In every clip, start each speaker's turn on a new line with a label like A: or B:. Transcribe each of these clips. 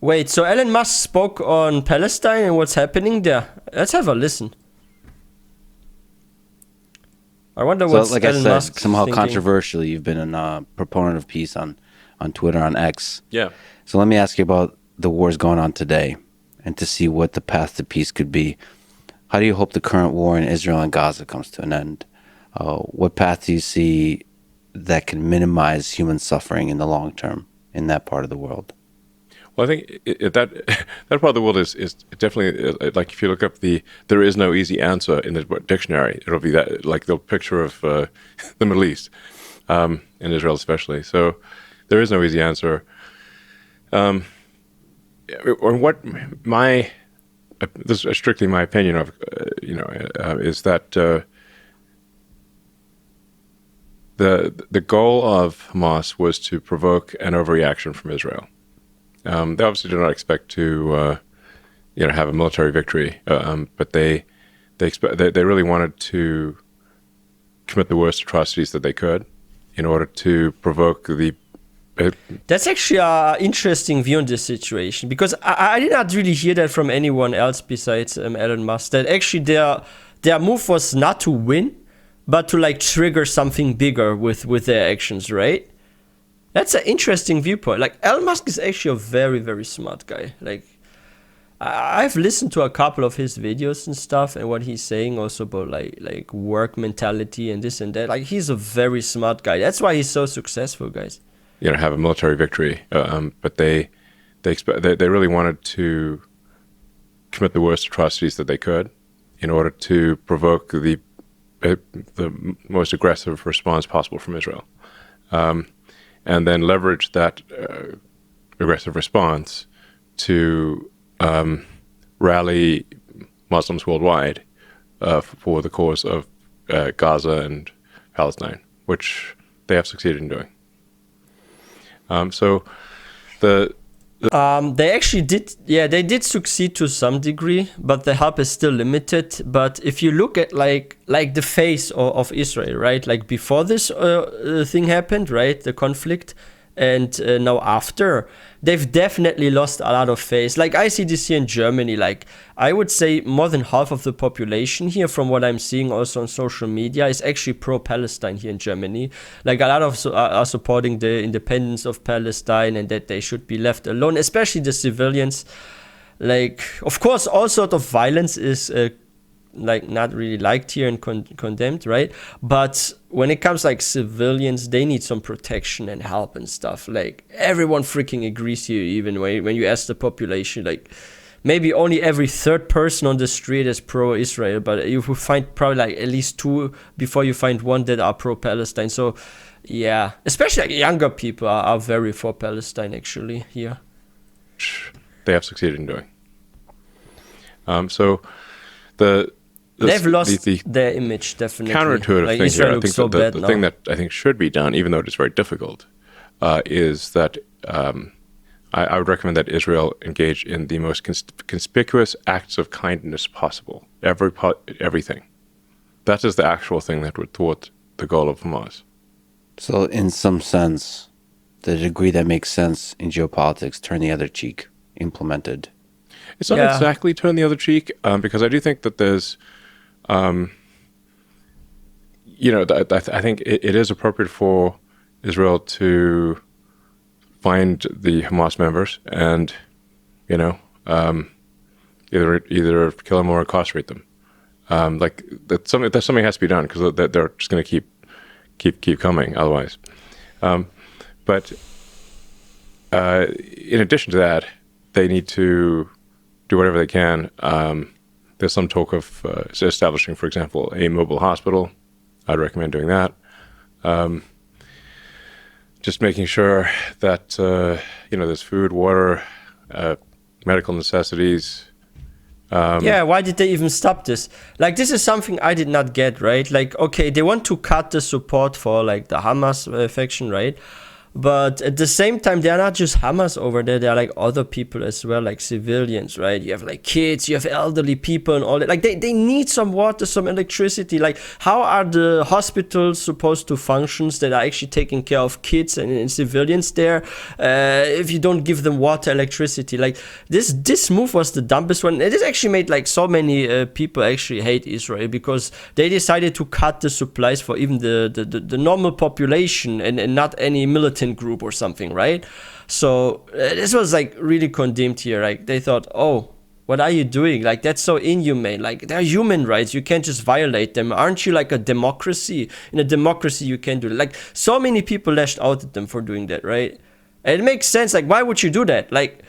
A: Wait, so Elon Musk spoke on Palestine and what's happening there? Let's have a listen. I wonder what's
B: like
A: Elon
B: I said,
A: Musk
B: somehow
A: thinking.
B: controversially, you've been a proponent of peace on Twitter, on X.
C: Yeah.
B: So let me ask you about the wars going on today and to see what the path to peace could be. How do you hope the current war in Israel and Gaza comes to an end? What path do you see that can minimize human suffering in the long term in that part of the world?
C: Well, I think that part of the world is definitely like, if you look up there is no easy answer in the dictionary. It'll be that, like the picture of the Middle East, in Israel especially. So there is no easy answer. Or what this is strictly my opinion of, is that the goal of Hamas was to provoke an overreaction from Israel. They obviously do not expect to, have a military victory, but they really wanted to commit the worst atrocities that they could in order to provoke the.
A: That's actually an interesting view on this situation, because I did not really hear that from anyone else besides Elon Musk. That actually their move was not to win, but to like trigger something bigger with their actions, right? That's an interesting viewpoint. Like, Elon Musk is actually a very, very smart guy. Like, I've listened to a couple of his videos and stuff, and what he's saying also about like work mentality and this and that. Like, he's a very smart guy. That's why he's so successful, guys.
C: Have a military victory, but they really wanted to commit the worst atrocities that they could in order to provoke the most aggressive response possible from Israel. And then leverage that aggressive response to rally Muslims worldwide for the cause of Gaza and Palestine, which they have succeeded in doing.
A: They actually did, they did succeed to some degree, but the help is still limited. But if you look at like the face of Israel, right, like before this thing happened, right, the conflict, and now after, they've definitely lost a lot of face. Like, I see this here in Germany. Like, I would say more than half of the population here, from what I'm seeing also on social media, is actually pro-Palestine here in Germany. Like, a lot of are supporting the independence of Palestine and that they should be left alone, especially the civilians. Like, of course, all sort of violence is like not really liked here and condemned, right? But when it comes like civilians, they need some protection and help and stuff. Like, everyone freaking agrees here, even when you ask the population. Like, maybe only every third person on the street is pro-Israel, but you will find probably like at least two before you find one that are pro-Palestine. So yeah, especially like younger people are very for Palestine actually here.
C: They have succeeded in doing.
A: They've lost their image, definitely.
C: Counterintuitive
A: like,
C: thing
A: Israel
C: here. I
A: looks
C: think
A: so
C: the
A: bad
C: thing
A: now.
C: that I think should be done, even though it is very difficult, is that I would recommend that Israel engage in the most conspicuous acts of kindness possible. Everything. That is the actual thing that would thwart the goal of Hamas.
B: So in some sense, the degree that makes sense in geopolitics, turn the other cheek, implemented.
C: It's not exactly turn the other cheek, because I do think that there's, I think it is appropriate for Israel to find the Hamas members and, either kill them or incarcerate them. That's something has to be done, because they're just going to keep coming otherwise. But in addition to that, they need to do whatever they can. There's some talk of establishing, for example, a mobile hospital. I'd recommend doing that. Just making sure that there's food, water, medical necessities.
A: Why did they even stop this? Like, this is something I did not get, right? Like, okay, they want to cut the support for like the Hamas faction, right? But at the same time, they're not just Hamas over there. There are like other people as well, like civilians, right? You have like kids, you have elderly people and all that. Like they need some water, some electricity. Like how are the hospitals supposed to function that are actually taking care of kids and civilians there if you don't give them water, electricity? Like this move was the dumbest one. It has actually made like so many people actually hate Israel because they decided to cut the supplies for even the normal population and not any militant group or something, right? So this was like really condemned here. Like they thought, oh, what are you doing? Like that's so inhumane. Like they're human rights, you can't just violate them. Aren't you like a democracy? In a democracy you can do it. Like so many people lashed out at them for doing that, right? And it makes sense. Like why would you do that? Like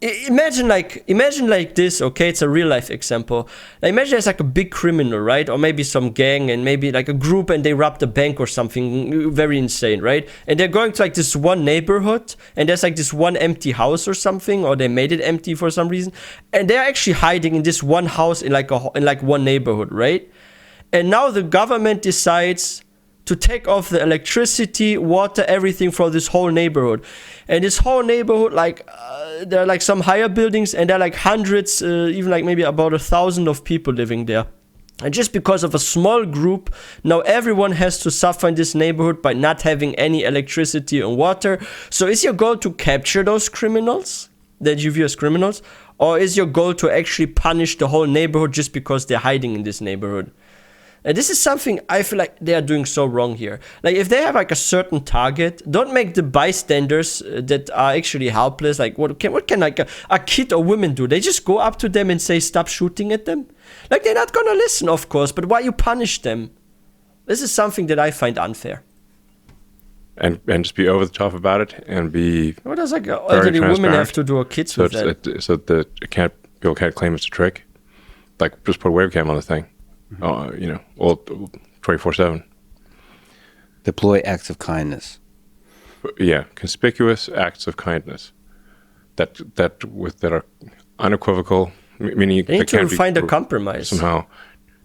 A: imagine like this, okay? It's a real life example. Like, imagine there's like a big criminal, right? Or maybe some gang and maybe like a group and they robbed a bank or something very insane, right? And they're going to like this one neighborhood and there's like this one empty house or something, or they made it empty for some reason. And they're actually hiding in this one house in like one neighborhood, right? And now the government decides to take off the electricity, water, everything for this whole neighborhood. And this whole neighborhood, like, there are like some higher buildings and there are like hundreds, even like maybe about 1,000 of people living there. And just because of a small group, now everyone has to suffer in this neighborhood by not having any electricity and water. So is your goal to capture those criminals that you view as criminals? Or is your goal to actually punish the whole neighborhood just because they're hiding in this neighborhood? And this is something I feel like they are doing so wrong here. Like if they have like a certain target, don't make the bystanders that are actually helpless. Like what can like a kid or women do? They just go up to them and say, stop shooting at them. Like they're not gonna listen, of course, but why you punish them? This is something that I find unfair.
C: And just be over the top about it and be
A: what does like elderly women have to do or kids with that?
C: So that people can't claim it's a trick. Like just put a webcam on the thing. All 24/7.
B: Deploy acts of kindness.
C: Yeah, conspicuous acts of kindness that are unequivocal. Meaning
A: they need to find a compromise
C: somehow,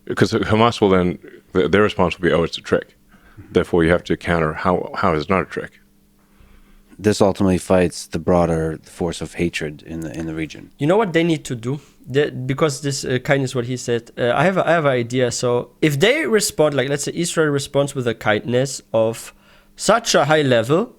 C: because Hamas will then their response will be, "Oh, it's a trick." Therefore, you have to counter how is it not a trick.
B: This ultimately fights the broader force of hatred in the region.
A: You know what they need to do? Because this kindness, what he said, I have an idea. So if they respond, like let's say Israel responds with a kindness of such a high level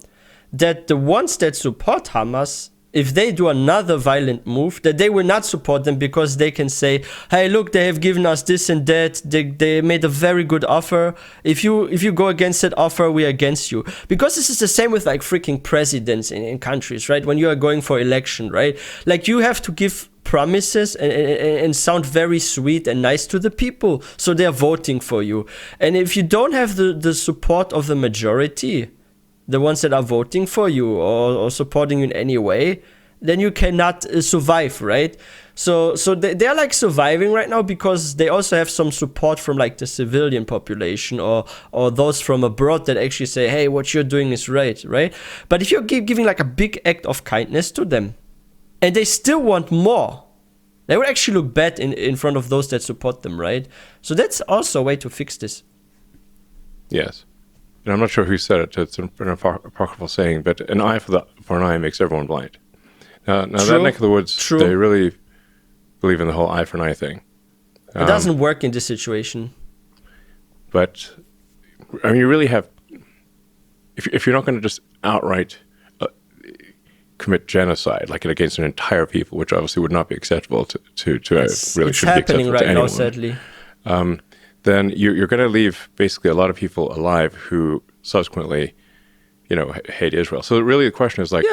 A: that the ones that support Hamas, if they do another violent move, that they will not support them because they can say, hey, look, they have given us this and that. They made a very good offer. If you go against that offer, we are against you. Because this is the same with like freaking presidents in countries, right? When you are going for election, right? Like you have to give promises and sound very sweet and nice to the people. So they're voting for you. And if you don't have the support of the majority, the ones that are voting for you or supporting you in any way, then you cannot survive, right? So they're like surviving right now because they also have some support from like the civilian population or those from abroad that actually say, hey, what you're doing is right? But if you're giving like a big act of kindness to them and they still want more, they would actually look bad in front of those that support them, right? So that's also a way to fix this.
C: Yes. And I'm not sure who said it. It's an apocryphal saying, but an eye for an eye makes everyone blind. Now that neck of the woods, they really believe in the whole eye for an eye thing.
A: It doesn't work in this situation.
C: But, I mean, you really have... If you're not going to just outright commit genocide, like against an entire people, which obviously would not be acceptable to really shouldn't be acceptable
A: right
C: to anyone.
A: It's happening right now, sadly.
C: Then you're going to leave basically a lot of people alive who subsequently, hate Israel. So really the question is like,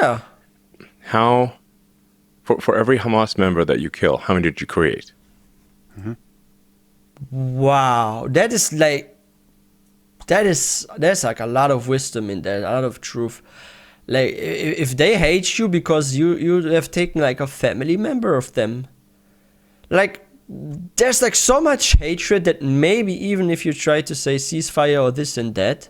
C: how, for every Hamas member that you kill, how many did you create?
B: Mm-hmm.
A: Wow, there's like a lot of wisdom in there, a lot of truth. Like if they hate you because you have taken like a family member of them, like. There's like so much hatred that maybe even if you try to say ceasefire or this and that,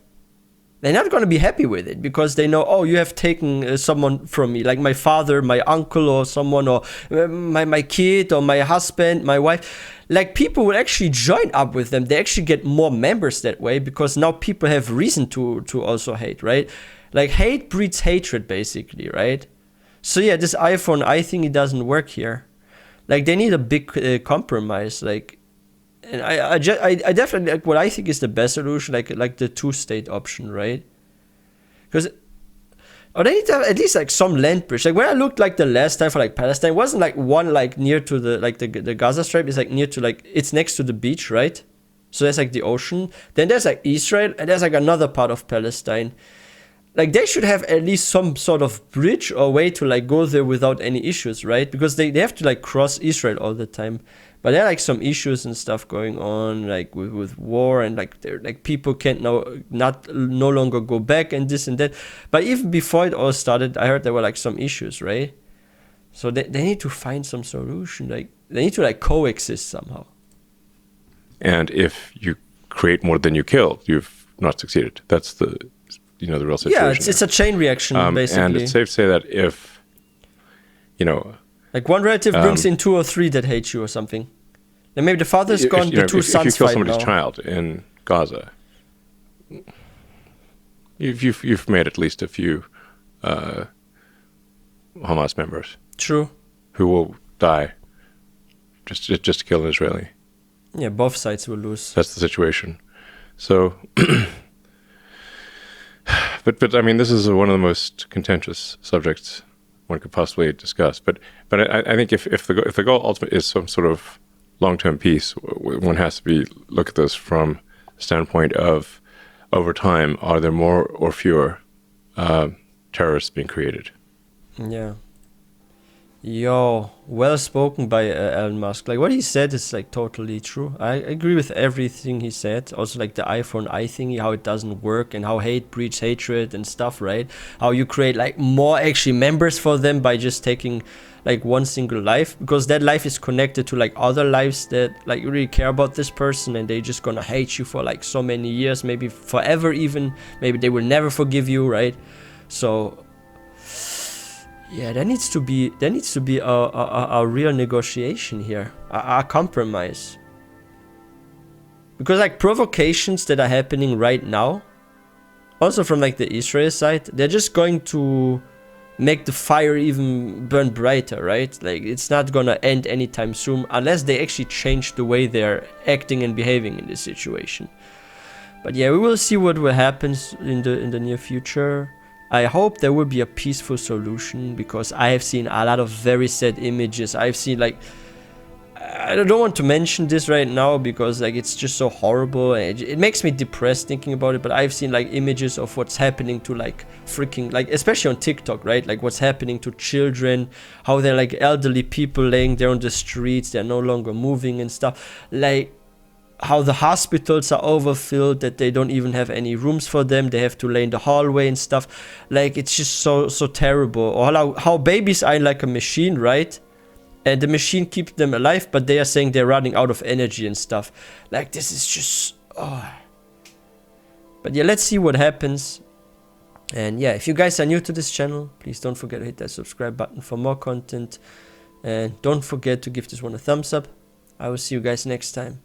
A: they're not going to be happy with it because they know, oh, you have taken someone from me, like my father, my uncle or someone, or my kid or my husband, my wife. Like people will actually join up with them. They actually get more members that way because now people have reason to also hate, right? Like hate breeds hatred, basically, right? So yeah, this eye for an eye thing, it doesn't work here. Like they need a big compromise. Like, and I definitely like what I think is the best solution, like the two-state option, right? Because or they need to have at least like some land bridge. Like when I looked like the last time for like Palestine, it wasn't like one like near to the like the Gaza Strip. It's like near to like it's next to the beach, right? So there's like the ocean. Then there's like Israel, and there's like another part of Palestine. Like they should have at least some sort of bridge or way to like go there without any issues, right? Because they have to like cross Israel all the time. But there are like some issues and stuff going on, like with war, and like they're like people can't no longer go back and this and that. But even before it all started, I heard there were like some issues, right? So they need to find some solution. Like they need to like coexist somehow.
C: And if you create more than you kill, you've not succeeded. That's the the real situation.
A: Yeah, it's a chain reaction, basically.
C: And it's safe to say that if,
A: like one relative brings in 2 or 3 that hate you or something. Then maybe the father's gone, the 2 sons fight now.
C: If you kill somebody's child in Gaza, you've made at least a few Hamas members.
A: True.
C: Who will die just to kill an Israeli.
A: Yeah, both sides will lose.
C: That's the situation. So, but I mean, this is one of the most contentious subjects one could possibly discuss. But I think if the goal ultimately is some sort of long-term peace, one has to look at this from the standpoint of, over time, are there more or fewer terrorists being created?
A: Yeah. Yo, well spoken by Elon Musk. Like what he said is like totally true. I agree with everything he said. Also like the eye for an eye thingy, how it doesn't work, and how hate breeds hatred and stuff, right? How you create like more actually members for them by just taking like one single life, because that life is connected to like other lives that like really care about this person, and they just gonna hate you for like so many years, maybe forever even. Maybe they will never forgive you, right? So yeah, there needs to be a real negotiation here, a compromise. Because like provocations that are happening right now, also from like the Israel side, they're just going to make the fire even burn brighter, right? Like it's not gonna end anytime soon unless they actually change the way they're acting and behaving in this situation. But yeah, we will see what will happen in the near future. I hope there will be a peaceful solution, because I have seen a lot of very sad images. I've seen like, I don't want to mention this right now because like it's just so horrible. It makes me depressed thinking about it, but I've seen like images of what's happening to like freaking, like especially on TikTok, right? Like what's happening to children, how they're like elderly people laying there on the streets, they're no longer moving and stuff. Like how the hospitals are overfilled, that they don't even have any rooms for them, they have to lay in the hallway and stuff. Like it's just so terrible. Or how babies are like a machine, right? And the machine keeps them alive, but they are saying they're running out of energy and stuff. Like this is just But yeah, let's see what happens. And yeah, if you guys are new to this channel, please don't forget to hit that subscribe button for more content, and don't forget to give this one a thumbs up. I will see you guys next time.